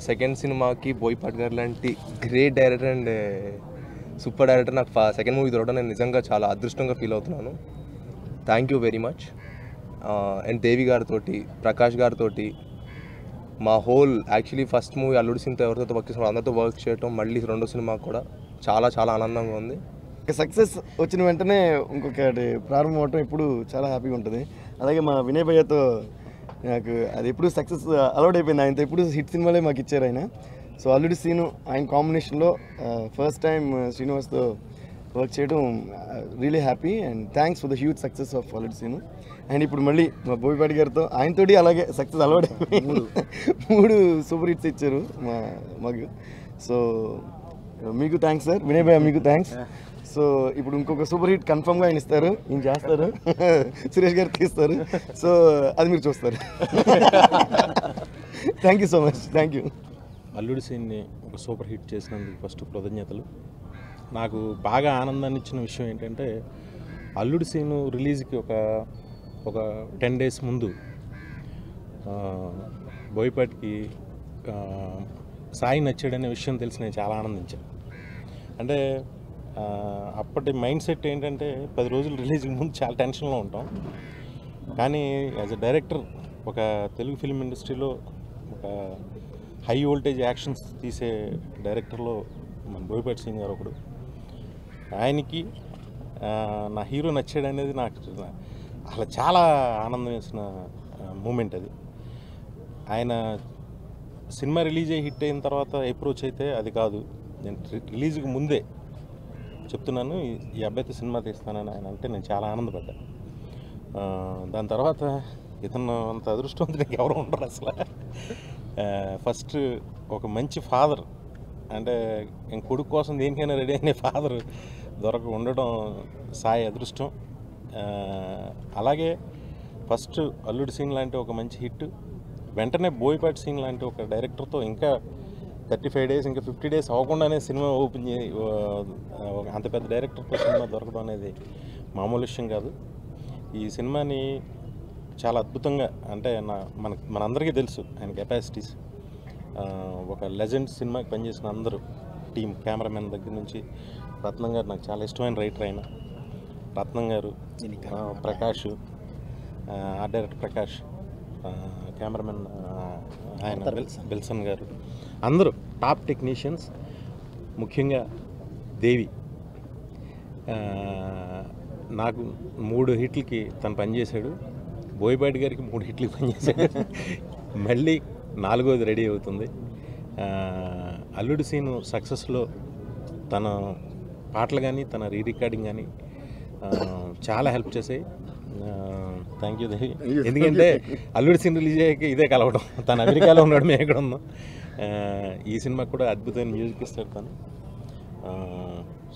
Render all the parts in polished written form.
Second సినిమాకి బోయపాటి గారు లాంటి great director and super director నాకు సెకండ్ మూవీ దొరకడం నేను నిజంగా చాలా అదృష్టంగా ఫీల్ అవుతున్నాను. Thank you very much. And Devi గారితో, ప్రకాష్ గారితో, మా హోల్ యాక్చువల్లీ ఫస్ట్ మూవీ అల్లుడు సీన్తో ఎవరితో వర్క్ చేసిన అందరితో వర్క్ చేయడం, మళ్ళీ రెండో సినిమా కూడా చాలా చాలా ఆనందంగా ఉంది. సక్సెస్ వచ్చిన వెంటనే ఇంకొకటి ప్రారంభం అవటం ఇప్పుడు చాలా హ్యాపీగా ఉంటుంది. అలాగే మా వినయ్ భయ్యతో నాకు అది ఎప్పుడు సక్సెస్ అలౌడ్ అయిపోయింది. ఆయనతో ఎప్పుడు హిట్ సినిమాలే మాకు ఇచ్చారు ఆయన. సో అల్లుడి సీను ఆయన కాంబినేషన్లో ఫస్ట్ టైం శ్రీనివాస్తో వర్క్ చేయడం really happy and thanks for the huge success of అల్లుడి సీను. అండ్ ఇప్పుడు మళ్ళీ మా బోయపాటి గారితో ఆయనతోటి అలాగే సక్సెస్ అలౌడ్ అయిపోయింది. 3 సూపర్ హిట్స్ ఇచ్చారు మాకు. సో మీకు థ్యాంక్స్ సార్. వినయ్ భయ్య మీకు థ్యాంక్స్. సో ఇప్పుడు ఇంకొక సూపర్ హిట్ కన్ఫర్మ్గా ఆయన ఇస్తారు, ఈయన చేస్తారు, సురేష్ గారు తీస్తారు. సో అది మీరు చూస్తారు. Thank you so much. Thank you. అల్లుడి సీన్ని ఒక సూపర్ హిట్ చేసినందుకు ఫస్ట్ కృతజ్ఞతలు. నాకు బాగా ఆనందాన్ని ఇచ్చిన విషయం ఏంటంటే అల్లుడి సీను రిలీజ్కి ఒక 10 days ముందు బోయపాటికి సాయి నచ్చాడనే విషయం తెలిసి నేను చాలా ఆనందించాను. అంటే అప్పటి మైండ్ సెట్ ఏంటంటే 10 రోజులు రిలీజ్కి ముందు చాలా టెన్షన్లో ఉంటాం. కానీ యాజ్ అ డైరెక్టర్ ఒక తెలుగు ఫిల్మ్ ఇండస్ట్రీలో ఒక హై వోల్టేజ్ యాక్షన్స్ తీసే డైరెక్టర్లో మన బోయపాటి సింగ్ గారు ఒకడు. ఆయనకి నా హీరో నచ్చాడు అనేది నాకు అసలు చాలా ఆనందం వేసిన మూమెంట్ అది. ఆయన సినిమా రిలీజ్ అయ్యి హిట్ అయిన తర్వాత అప్రోచ్ అయితే అది కాదు, నేను రిలీజ్కి ముందే చెప్తున్నాను ఈ అబ్బాయితో సినిమా తీస్తానని ఆయన అంటే నేను చాలా ఆనందపడ్డా. దాని తర్వాత ఇతను అంత అదృష్టవంతుడికి ఎవరు ఉండరు అసలు. ఫస్ట్ ఒక మంచి ఫాదర్, అంటే కొడుకు కోసం దేనికైనా రెడీ అయిన ఫాదర్ ఉండడం సాయి అదృష్టం. అలాగే ఫస్ట్ అల్లుడి సీన్ లాంటి ఒక మంచి హిట్, వెంటనే బోయపాటి సీన్ లాంటి ఒక డైరెక్టర్తో ఇంకా 35 days ఇంకా 50 days అవ్వకుండానే సినిమా ఓపెన్ అంత పెద్ద డైరెక్టర్తో సినిమా దొరకడం అనేది మామూలు విషయం కాదు. ఈ సినిమాని చాలా అద్భుతంగా, అంటే మనందరికీ తెలుసు ఆయన కెపాసిటీస్. ఒక లెజెండ్ సినిమాకి పనిచేసిన అందరూ టీం, కెమెరామెన్ దగ్గర నుంచి రత్నం గారు నాకు చాలా ఇష్టమైన రైటర్. ఆయన రత్నం గారు, Prakash, art director Prakash, cameraman ఆయన బిల్సన్ గారు, అందరూ టాప్ టెక్నీషియన్స్. ముఖ్యంగా దేవి నాకు 3 హిట్లకి తను పనిచేశాడు. బోయపాటి గారికి 3 హిట్లకి పనిచేశాడు. మళ్ళీ 4వది రెడీ అవుతుంది. అల్లుడి సీను సక్సెస్లో తన పాటలు కానీ తన రికార్డింగ్ కానీ చాలా హెల్ప్ చేసాయి. థ్యాంక్ యూ దేవి. ఎందుకంటే అల్లుడి సీన్ రిలీజ్ అయ్యాక ఇదే కలవడం, తను అమెరికాలో ఉన్నాడు, మేము ఎక్కడ ఉన్నాం. ఈ సినిమాకి కూడా అద్భుతమైన మ్యూజిక్ ఇస్తాడు తను.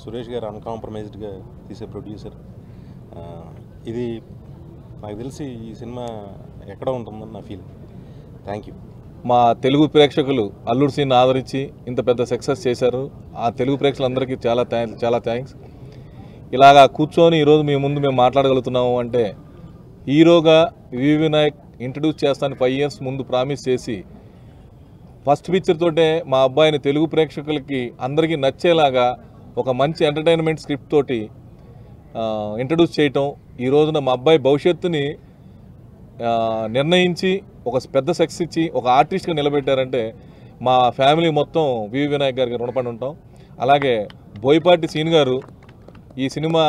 సురేష్ గారు అన్కాంప్రమైజ్డ్గా తీసే ప్రొడ్యూసర్. ఇది నాకు తెలిసి ఈ సినిమా ఎక్కడ ఉంటుందని నా ఫీల్. Thank you. మా తెలుగు ప్రేక్షకులు అల్లుడి సీన్ ఆదరించి ఇంత పెద్ద సక్సెస్ చేశారు. ఆ తెలుగు ప్రేక్షకులందరికీ చాలా థ్యాంక్స్. ఇలాగా కూర్చొని ఈరోజు మీ ముందు మేము మాట్లాడగలుగుతున్నాము అంటే హీరోగా వి వినాయక్ ఇంట్రడ్యూస్ చేస్తాను 5 years ముందు ప్రామిస్ చేసి ఫస్ట్ పిక్చర్ తోటే మా అబ్బాయిని తెలుగు ప్రేక్షకులకి అందరికీ నచ్చేలాగా ఒక మంచి ఎంటర్టైన్మెంట్ స్క్రిప్ట్ తోటి ఇంట్రడ్యూస్ చేయటం, ఈ రోజున మా అబ్బాయి భవిష్యత్తుని నిర్ణయించి ఒక పెద్ద సక్సెస్ ఇచ్చి ఒక ఆర్టిస్ట్గా నిలబెట్టారంటే మా ఫ్యామిలీ మొత్తం వి వినాయక్ గారికి రుణపడి ఉంటాం. అలాగే బోయపాటి సీన్ గారు ఈ సినిమా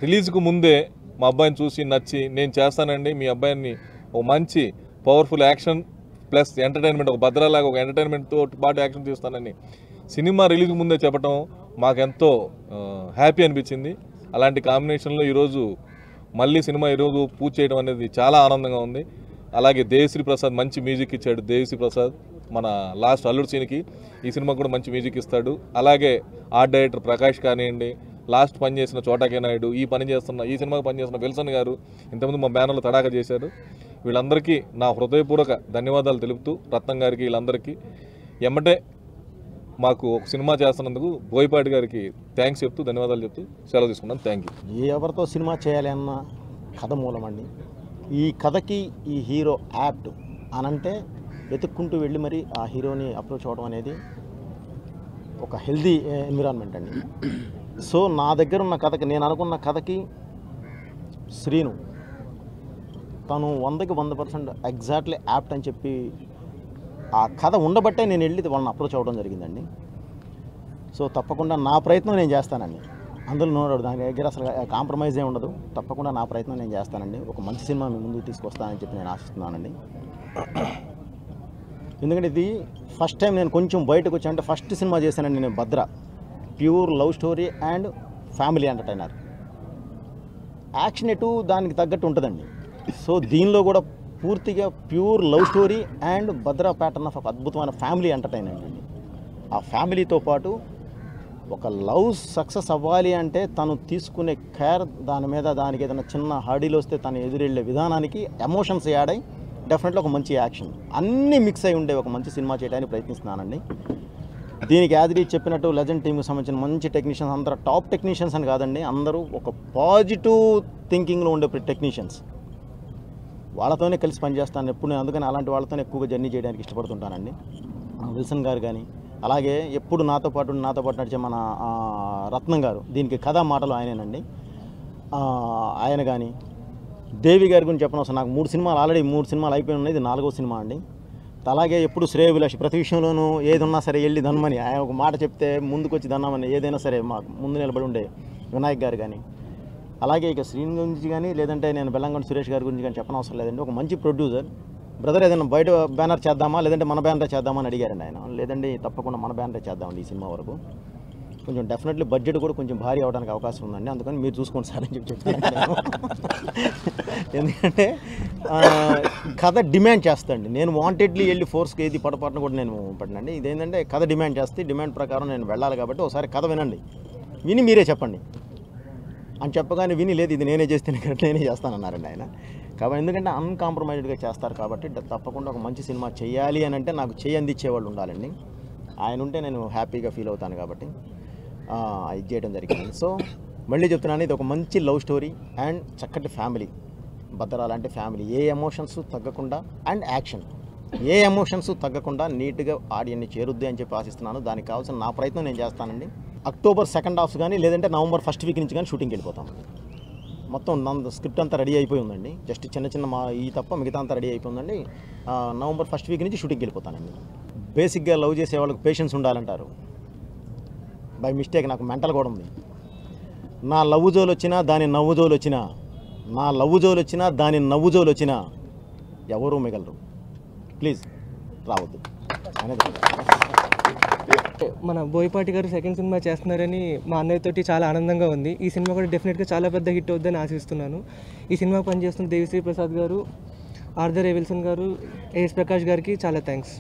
రిలీజ్కు ముందే మా అబ్బాయిని చూసి నచ్చి నేను చేస్తానండి, మీ అబ్బాయిని ఒక మంచి పవర్ఫుల్ యాక్షన్ ప్లస్ ఎంటర్టైన్మెంట్, ఒక భద్రలాగా ఒక ఎంటర్టైన్మెంట్తో పాటు యాక్షన్ తీస్తానని సినిమా రిలీజ్కి ముందే చెప్పడం మాకెంతో హ్యాపీ అనిపించింది. అలాంటి కాంబినేషన్లో ఈరోజు మళ్ళీ సినిమా ఈరోజు పూర్తి చేయడం అనేది చాలా ఆనందంగా ఉంది. అలాగే దేవిశ్రీ ప్రసాద్ మంచి మ్యూజిక్ ఇచ్చాడు. దేవిశ్రీ ప్రసాద్ మన లాస్ట్ అల్లుడి సీన్కి ఈ సినిమా కూడా మంచి మ్యూజిక్ ఇస్తాడు. అలాగే ఆర్ట్ డైరెక్టర్ ప్రకాష్ కానివ్వండి, లాస్ట్ పనిచేసిన చోటాకే నాయుడు, ఈ సినిమాకి పనిచేసిన విల్సన్ గారు, ఇంతకుముందు మా బ్యానర్లో తడాక చేశారు. వీళ్ళందరికీ నా హృదయపూర్వక ధన్యవాదాలు తెలుపుతూ రత్నం గారికి వీళ్ళందరికీ ఎమ్మటే మాకు ఒక సినిమా చేస్తున్నందుకు బోయపాటి గారికి థ్యాంక్స్ చెప్తూ ధన్యవాదాలు చెప్తూ సెలవు తీసుకున్నాను. Thank you. ఎవరితో సినిమా చేయాలి అన్న కథ మూలమండి. ఈ కథకి ఈ హీరో యాప్ట్ అనంటే వెతుక్కుంటూ వెళ్ళి మరి ఆ హీరోని అప్రోచ్ అవ్వడం అనేది ఒక హెల్దీ ఎన్విరాన్మెంట్ అండి. సో నా దగ్గర ఉన్న కథకి, నేను అనుకున్న కథకి శ్రీను తను 100కి 100% ఎగ్జాక్ట్లీ యాప్ట్ అని చెప్పి ఆ కథ ఉండబట్టే నేను వెళ్ళి వాళ్ళని అప్రోచ్ అవ్వడం జరిగిందండి. సో తప్పకుండా నా ప్రయత్నం నేను చేస్తానండి. అందులో నోడు దాని దగ్గర అసలు కాంప్రమైజ్ ఏమి ఉండదు. తప్పకుండా నా ప్రయత్నం నేను చేస్తానండి. ఒక మంచి సినిమా మీ ముందుకు తీసుకొస్తానని చెప్పి నేను ఆశిస్తున్నానండి. ఎందుకంటే ఇది ఫస్ట్ టైం నేను కొంచెం బయటకు వచ్చాను. అంటే ఫస్ట్ సినిమా చేశానండి నేను, Bhadra. Pure love story and family entertainer. Action ఎటు దానికి తగ్గట్టు ఉంటుందండి. సో దీనిలో కూడా పూర్తిగా pure love story and Bhadra pattern of ఒక అద్భుతమైన ఫ్యామిలీ ఎంటర్టైనర్ అండి. ఆ ఫ్యామిలీతో పాటు ఒక లవ్ సక్సెస్ అవ్వాలి అంటే తను తీసుకునే కేర్, దాని మీద దానికి ఏదైనా చిన్న హర్డీలు వస్తే తను ఎదురెళ్ళే విధానానికి ఎమోషన్స్ యాడ్ అయ్యి డెఫినెట్గా ఒక మంచి యాక్షన్ అన్నీ మిక్స్ అయి ఉండే ఒక మంచి సినిమా చేయడానికి ప్రయత్నిస్తున్నానండి. దీనికి యాదరి చెప్పినట్టు లెజెండ్ టీంకి సంబంధించిన మంచి టెక్నీషియన్స్, అందరూ టాప్ టెక్నీషియన్స్ అని కాదండి, అందరూ ఒక పాజిటివ్ థింకింగ్లో ఉండే టెక్నీషియన్స్. వాళ్ళతోనే కలిసి పనిచేస్తాను ఎప్పుడు నేను. అందుకని అలాంటి వాళ్ళతోనే ఎక్కువగా జర్నీ చేయడానికి ఇష్టపడుతుంటానండి. విల్సన్ గారు కానీ, అలాగే ఎప్పుడు నాతో పాటు నడిచే మన రత్నం గారు, దీనికి కథా మాటలు ఆయనేనండి. ఆయన కానీ, దేవి గారి గురించి చెప్పనవసరం. నాకు 3 సినిమాలు ఆల్రెడీ 3 సినిమాలు అయిపోయి ఉన్నాయి. ఇది 4వ సినిమా అండి. అలాగే ఎప్పుడు శ్రేయభిలాషి, ప్రతి విషయంలోనూ ఏది ఉన్నా సరే వెళ్ళి దన్నమని, ఆయన ఒక మాట చెప్తే ముందుకు వచ్చి దన్నామని, ఏదైనా సరే మాకు ముందు నిలబడి ఉండే వినాయక్ గారు కానీ, అలాగే ఇక శ్రీని గురించి కానీ, లేదంటే నేను బెల్లంకొండ సురేష్ గారి గురించి కానీ చెప్పనవసరం లేదండి. ఒక మంచి ప్రొడ్యూసర్. బ్రదర్ ఏదైనా బయట బ్యానర్ చేద్దామా లేదంటే మన బ్యానర్ చేద్దామని అడిగారండి ఆయన. లేదండి తప్పకుండా మన బ్యానర్ చేద్దామండి ఈ సినిమా వరకు. కొంచెం డెఫినెట్లీ బడ్జెట్ కూడా కొంచెం భారీ అవడానికి అవకాశం ఉందండి. అందుకని మీరు చూసుకోండి సార్ అని చెప్తాను. ఎందుకంటే కథ డిమాండ్ చేస్తాండి. నేను వాంటెడ్లీ వెళ్ళి ఫోర్స్కి ఏది పొరపాటున కూడా నేను పడినండి. ఇదేంటంటే కథ డిమాండ్ చేస్తే డిమాండ్ ప్రకారం నేను వెళ్ళాలి కాబట్టి ఒకసారి కథ వినండి, విని మీరే చెప్పండి అని చెప్పగానే విని లేదు ఇది నేనే చేస్తే నేనే చేస్తానన్నారండి ఆయన. కాబట్టి ఎందుకంటే అన్కాంప్రమైజ్డ్గా చేస్తారు కాబట్టి తప్పకుండా ఒక మంచి సినిమా చేయాలి అని అంటే నాకు చేయి అందించేవాళ్ళు ఉండాలండి. ఆయన ఉంటే నేను హ్యాపీగా ఫీల్ అవుతాను కాబట్టి ఇది చేయడం జరిగింది. సో మళ్ళీ చెప్తున్నాను, ఇది ఒక మంచి లవ్ స్టోరీ అండ్ చక్కటి ఫ్యామిలీ. భద్ర లాంటి ఫ్యామిలీ, ఏ ఎమోషన్స్ తగ్గకుండా అండ్ యాక్షన్, ఏ ఎమోషన్స్ తగ్గకుండా నీట్గా ఆడియన్ని చేరుద్ది అని చెప్పి ఆశిస్తున్నాను. దానికి కావాల్సిన నా ప్రయత్నం నేను చేస్తానండి. అక్టోబర్ 2nd హాఫ్ కానీ లేదంటే నవంబర్ 1st వీక్ నుంచి కానీ షూటింగ్కి వెళ్ళిపోతాం. మొత్తం స్క్రిప్ట్ అంతా రెడీ అయిపోయి ఉందండి. జస్ట్ చిన్న మా ఈ తప్ప మిగతా అంతా రెడీ అయిపోయిందండి. నవంబర్ 1st వీక్ నుంచి షూటింగ్కి వెళ్ళిపోతానండి. బేసిక్గా లవ్ చేసే వాళ్ళకి పేషెన్స్ ఉండాలంటారు. బై మిస్టేక్ నాకు మెంటల్ కూడా ఉంది. నా లవ్ జోలు వచ్చినా దాని నవ్వు జోలు వచ్చినా, నా లవ్ జోలు వచ్చినా దాని నవ్వు జోలు వచ్చినా ఎవరూ మిగలరు. ప్లీజ్ రావద్దు అనేది. మన బోయపాటి గారు సెకండ్ సినిమా చేస్తున్నారని మా అన్నయ్యతోటి చాలా ఆనందంగా ఉంది. ఈ సినిమా కూడా డెఫినెట్గా చాలా పెద్ద హిట్ అవుద్దని ఆశిస్తున్నాను. ఈ సినిమా పనిచేస్తున్న దేవిశ్రీ ప్రసాద్ గారు, ఆర్థర్ విల్సన్ గారు, ఏఎస్ ప్రకాష్ గారికి చాలా థ్యాంక్స్.